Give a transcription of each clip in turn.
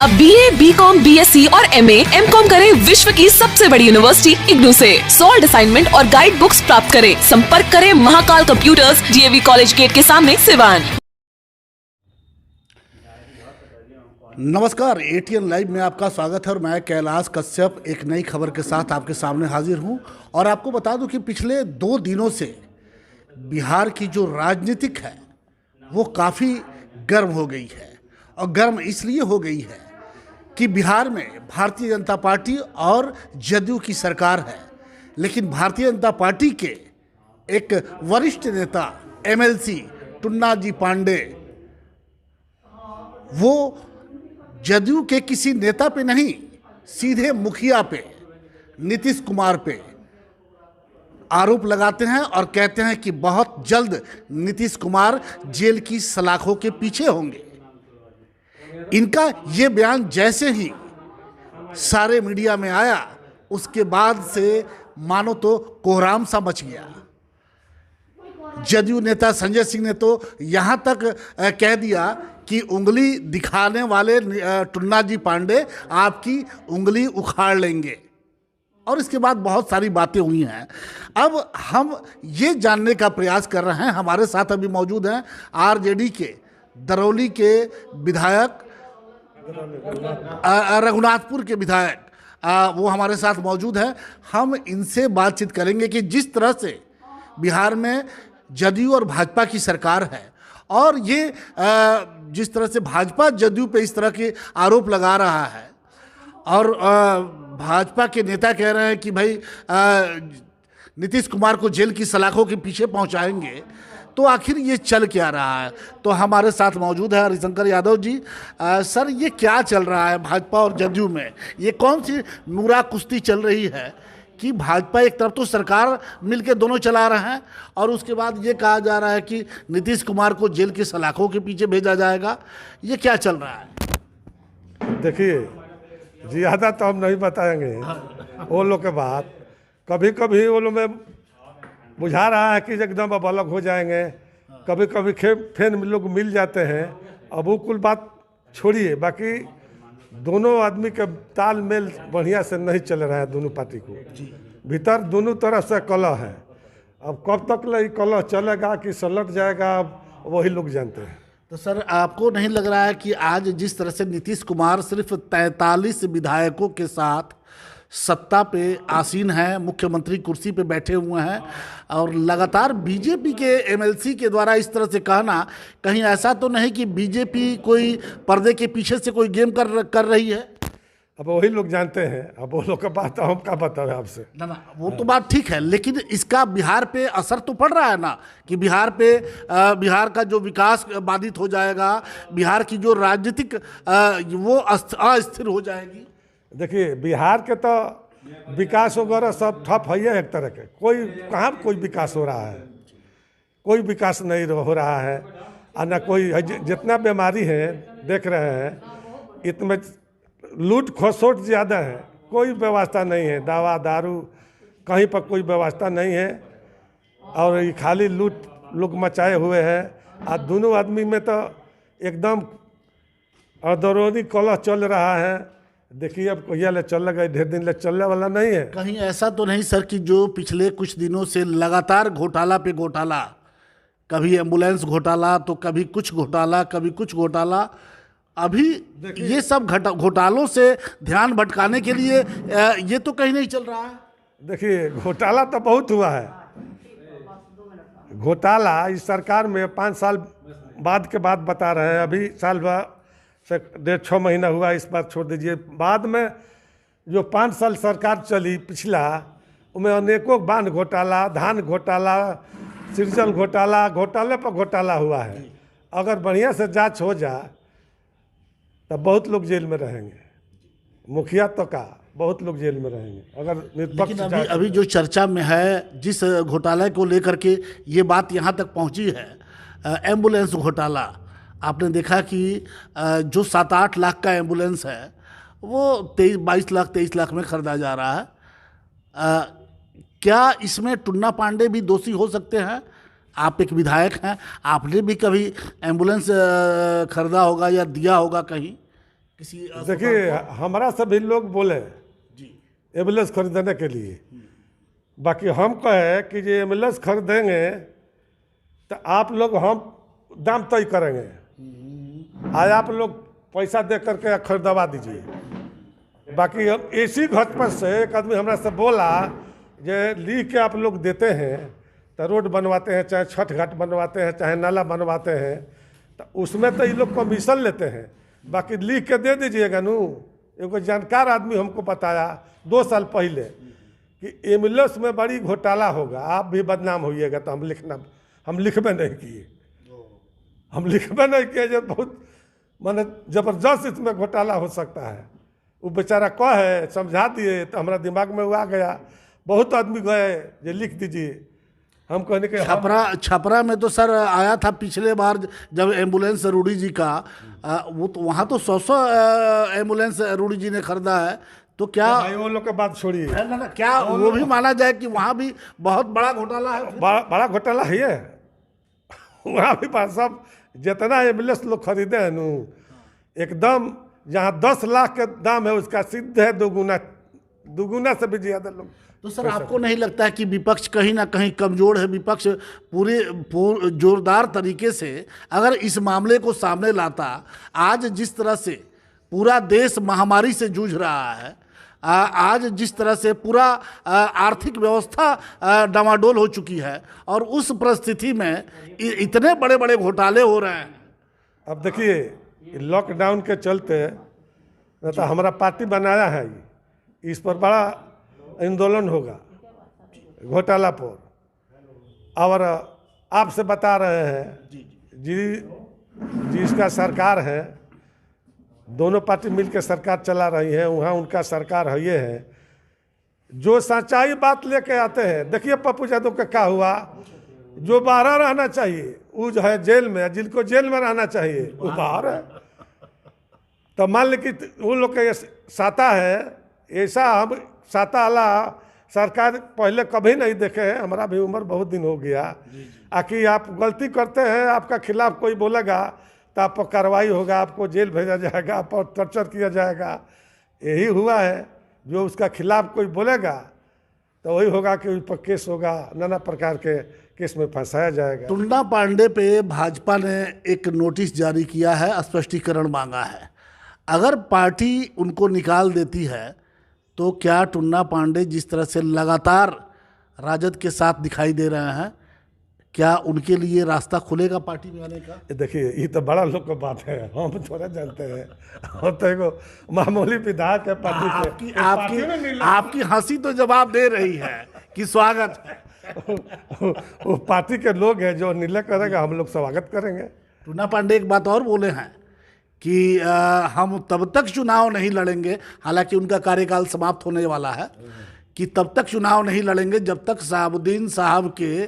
अब BA, BCom, BSc और MA, MCom करें विश्व की सबसे बड़ी यूनिवर्सिटी इग्नू से। सॉल्ड असाइनमेंट और गाइड बुक्स प्राप्त करें। संपर्क करें Mahakal computers, DAV college gate के सामने, सिवान। नमस्कार, ATN लाइव में आपका स्वागत है और मैं कैलाश कश्यप एक नई खबर के साथ आपके सामने हाजिर हूं। और आपको बता दूं कि पिछले 2 दिनों से बिहार की जो राजनीतिक है वो काफ़ी गर्म हो गई है। और गर्म इसलिए हो गई है कि बिहार में भारतीय जनता पार्टी और जदयू की सरकार है, लेकिन भारतीय जनता पार्टी के एक वरिष्ठ नेता MLC टुन्ना जी पांडे वो जदयू के किसी नेता पे नहीं, सीधे मुखिया पे, नीतीश कुमार पे आरोप लगाते हैं और कहते हैं कि बहुत जल्द नीतीश कुमार जेल की सलाखों के पीछे होंगे। इनका ये बयान जैसे ही सारे मीडिया में आया, उसके बाद से मानो तो कोहराम सा मच गया। जदयू नेता संजय सिंह ने तो यहाँ तक कह दिया कि उंगली दिखाने वाले टुन्ना जी पांडे आपकी उंगली उखाड़ लेंगे। और इसके बाद बहुत सारी बातें हुई हैं। अब हम ये जानने का प्रयास कर रहे हैं, हमारे साथ अभी मौजूद हैं RJD के दरौली के विधायक, रघुनाथपुर के विधायक, वो हमारे साथ मौजूद हैं। हम इनसे बातचीत करेंगे कि जिस तरह से बिहार में जदयू और भाजपा की सरकार है और ये जिस तरह से भाजपा जदयू पे इस तरह के आरोप लगा रहा है और भाजपा के नेता कह रहे हैं कि भाई नीतीश कुमार को जेल की सलाखों के पीछे पहुंचाएंगे, तो आखिर ये चल क्या रहा है। तो हमारे साथ मौजूद है हरिशंकर यादव जी। सर, ये क्या चल रहा है भाजपा और जदयू में? ये कौन सी नूरा कुश्ती चल रही है कि भाजपा एक तरफ तो सरकार मिलके दोनों चला रहे हैं और उसके बाद ये कहा जा रहा है कि नीतीश कुमार को जेल की सलाखों के पीछे भेजा जाएगा। ये क्या चल रहा है? देखिए, ज़्यादा तो हम नहीं बताएंगे वो लोग के बात। कभी कभी वो लोग में बुझा रहा है कि एकदम अब अलग हो जाएंगे, कभी कभी फिर लोग मिल जाते हैं। अब वो कुल बात छोड़िए, बाकी दोनों आदमी के तालमेल बढ़िया से नहीं चल रहा है। दोनों पार्टी को भीतर दोनों तरफ से कलह है। अब कब तक ये कलह चलेगा कि सलट जाएगा, अब वही लोग जानते हैं। तो सर, आपको नहीं लग रहा है कि आज जिस तरह से नीतीश कुमार सिर्फ 43 विधायकों के साथ सत्ता पे आसीन हैं, मुख्यमंत्री कुर्सी पे बैठे हुए हैं और लगातार बीजेपी के MLC के द्वारा इस तरह से कहना, कहीं ऐसा तो नहीं कि बीजेपी कोई पर्दे के पीछे से कोई गेम कर रही है? अब वही लोग जानते हैं। अब वो लोग का बात हम क्या बताएं आपसे। ना, वो तो बात ठीक है, लेकिन इसका बिहार पे असर तो पड़ रहा है ना, कि बिहार पे बिहार का जो विकास बाधित हो जाएगा, बिहार की जो राजनीतिक वो अस्थिर हो जाएगी। देखिए, बिहार के तो विकास वगैरह सब ठप है एक तरह के। कहाँ कोई विकास हो रहा है? कोई विकास नहीं हो रहा है। और न कोई, जितना बीमारी है देख रहे हैं, इतने लूट खसोट ज़्यादा है। कोई व्यवस्था नहीं है, दवा दारू कहीं पर कोई व्यवस्था नहीं है और ये खाली लूट लोग मचाए हुए हैं। और दोनों आदमी में तो एकदम अंदरूनी कलह चल रहा है। देखिए, अब कहिया ले चल गए, ढेर दिन ले चलने वाला नहीं है। कहीं ऐसा तो नहीं सर कि जो पिछले कुछ दिनों से लगातार घोटाला पे घोटाला, कभी एम्बुलेंस घोटाला तो कभी कुछ घोटाला, कभी कुछ घोटाला, अभी ये सब घोटालों से ध्यान भटकाने के लिए ये तो कहीं नहीं चल रहा है? देखिए, घोटाला तो बहुत हुआ है। घोटाला इस सरकार में 5 साल बाद के बाद बता रहे हैं। अभी साल भर से 1.5-6 महीना हुआ, इस बार छोड़ दीजिए। बाद में जो 5 साल सरकार चली पिछला, उनमें अनेकों बांध घोटाला, धान घोटाला, सृजल घोटाला, घोटाले पर घोटाला हुआ है। अगर बढ़िया से जांच हो जाए तब बहुत लोग जेल में रहेंगे। मुखिया तो का बहुत लोग जेल में रहेंगे अगर निष्पक्ष। लेकिन अभी जो चर्चा में है, जिस घोटाले को लेकर के ये बात यहाँ तक पहुँची है, एम्बुलेंस घोटाला, आपने देखा कि जो 7-8 लाख का एम्बुलेंस है वो 22 लाख 23 लाख में खरीदा जा रहा है। क्या इसमें टुन्ना पांडे भी दोषी हो सकते हैं? आप एक विधायक हैं, आपने भी कभी एम्बुलेंस खरीदा होगा या दिया होगा कहीं, किसी देखिए, हमारा सभी लोग बोले जी एम्बुलेंस खरीदने के लिए, बाकी हम कहे कि ये एम्बुलेंस खरीदेंगे तो आप लोग हम दाम तय करेंगे, आज आप लोग पैसा दे करके खरीदवा दीजिए। बाकी हम इसी घट पर से एक आदमी हमरा से बोला जे लिख के आप लोग देते हैं तो रोड बनवाते हैं, चाहे छठ घाट बनवाते हैं, चाहे नाला बनवाते हैं, तो उसमें तो ये लोग कमीशन लेते हैं, बाकी लिख के दे दीजिएगा नू। एगो जानकार आदमी हमको बताया 2 साल पहले कि एम्बुलेंस में बड़ी घोटाला होगा, आप भी बदनाम होइएगा, तो हम लिखबे नहीं किए, जब बहुत माने जबरदस्त इसमें घोटाला हो सकता है। वो बेचारा कहे समझा दिए तो हमारा दिमाग में वो आ गया, बहुत आदमी गए ये लिख दीजिए, हम कहने के छपरा में तो सर आया था पिछले बार जब एम्बुलेंस रूडी जी का वो तो वहाँ तो 100 एम्बुलेंस रूडी जी ने खरीदा है, तो क्या भाई वो लोग के बात छोड़िए ना क्या वो भी माना जाए कि वहाँ भी बहुत बड़ा घोटाला है? बड़ा घोटाला है ये वहाँ भी सब जितना एम्बुलेंस लोग खरीदे हैं नू, एकदम जहाँ 10 लाख के दाम है उसका सिद्ध है दुगुना से भी ज्यादा लोग। तो सर आपको नहीं लगता है कि विपक्ष कहीं ना कहीं कमजोर है? विपक्ष पूरे जोरदार तरीके से अगर इस मामले को सामने लाता, आज जिस तरह से पूरा देश महामारी से जूझ रहा है, आज जिस तरह से पूरा आर्थिक व्यवस्था डामाडोल हो चुकी है, और उस परिस्थिति में इतने बड़े बड़े घोटाले हो रहे हैं। अब देखिए लॉकडाउन के चलते तो हमारा पार्टी बनाया है, इस पर बड़ा आंदोलन होगा घोटाला पर, और आपसे बता रहे हैं जिसका सरकार है, दोनों पार्टी मिलकर सरकार चला रही है, वहाँ उनका सरकार है, ये है जो सच्चाई बात लेके आते हैं। देखिए पप्पू यादव का क्या हुआ, जो बाहर रहना चाहिए वो जो है जेल में, जिनको जेल में रहना चाहिए वो बाहर है। तो मान ली कि उन लोग का साता है, ऐसा हम साता वाला सरकार पहले कभी नहीं देखे हैं, हमारा भी उम्र बहुत दिन हो गया। आकि आप गलती करते हैं, आपका खिलाफ कोई बोलेगा तो आप पर कार्रवाई होगा, आपको जेल भेजा जाएगा, आप पर टॉर्चर किया जाएगा। यही हुआ है, जो उसका खिलाफ कोई बोलेगा तो वही होगा कि उस पर केस होगा, नाना प्रकार के केस में फंसाया जाएगा। टुन्ना पांडे पे भाजपा ने एक नोटिस जारी किया है, स्पष्टीकरण मांगा है। अगर पार्टी उनको निकाल देती है तो क्या टुन्ना पांडे जिस तरह से लगातार राजद के साथ दिखाई दे रहे हैं, क्या उनके लिए रास्ता खुलेगा पार्टी में आने का? देखिए ये तो बड़ा लोग का बात है, हम थोड़ा जानते हैं, हम तो एगो मामूली विधायक है पार्टी के। आपकी हंसी तो जवाब दे रही है कि स्वागत है। वो पार्टी के लोग हैं, जो निर्णय करेगा हम लोग स्वागत करेंगे। टुन्ना पांडे एक बात और बोले हैं कि हम तब तक चुनाव नहीं लड़ेंगे, हालांकि उनका कार्यकाल समाप्त होने वाला है, कि तब तक चुनाव नहीं लड़ेंगे जब तक शहाबुद्दीन साहब के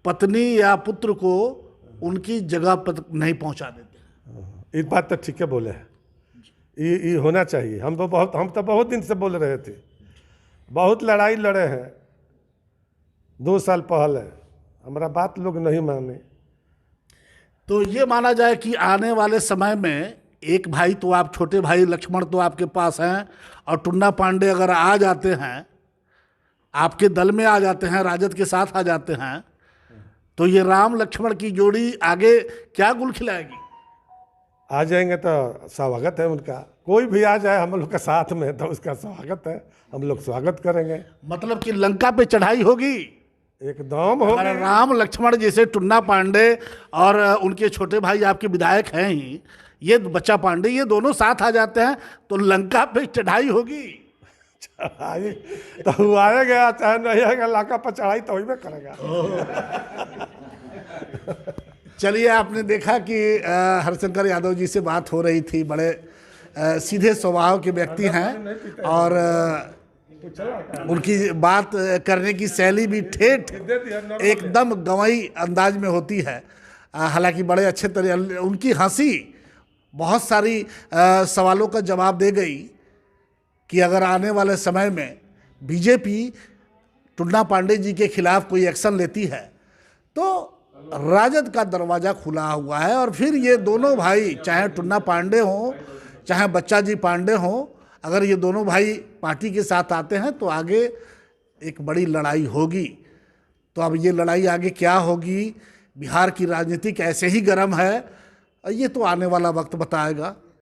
पत्नी या पुत्र को उनकी जगह पर नहीं पहुंचा देते। इस बात तो ठीक है बोले हैं, ये होना चाहिए। हम तो बहुत दिन से बोल रहे थे, बहुत लड़ाई लड़े हैं 2 साल पहले, हमारा बात लोग नहीं माने। तो ये माना जाए कि आने वाले समय में एक भाई तो आप, छोटे भाई लक्ष्मण तो आपके पास हैं, और टुन्ना पांडे अगर आ जाते हैं, आपके दल में आ जाते हैं, राजद के साथ आ जाते हैं, तो ये राम लक्ष्मण की जोड़ी आगे क्या गुल खिलाएगी? आ जाएंगे तो स्वागत है उनका, कोई भी आ जाए हम लोग के साथ में तो उसका स्वागत है, हम लोग स्वागत करेंगे। मतलब कि लंका पे चढ़ाई होगी एकदम हो। राम लक्ष्मण जैसे टुन्ना पांडे और उनके छोटे भाई आपके विधायक हैं ही, ये बच्चा पांडे, ये दोनों साथ आ जाते हैं तो लंका पे चढ़ाई होगी। चढ़ाई तो वो आएगा, चाहे नहीं आएगा, लंका पर चढ़ाई तो ही करेगा। चलिए, आपने देखा कि हरशंकर यादव जी से बात हो रही थी, बड़े सीधे स्वभाव के व्यक्ति हैं, और उनकी बात करने की शैली भी ठेठ एकदम गंवई अंदाज में होती है। हालांकि बड़े अच्छे तरह उनकी हंसी बहुत सारी सवालों का जवाब दे गई कि अगर आने वाले समय में बीजेपी टुन्ना पांडे जी के खिलाफ कोई एक्शन लेती है तो राजद का दरवाज़ा खुला हुआ है। और फिर ये दोनों भाई, चाहे टुन्ना पांडे हों चाहे बच्चा जी पांडे हों, अगर ये दोनों भाई पार्टी के साथ आते हैं तो आगे एक बड़ी लड़ाई होगी। तो अब ये लड़ाई आगे क्या होगी, बिहार की राजनीति कैसे ही गर्म है, ये तो आने वाला वक्त बताएगा।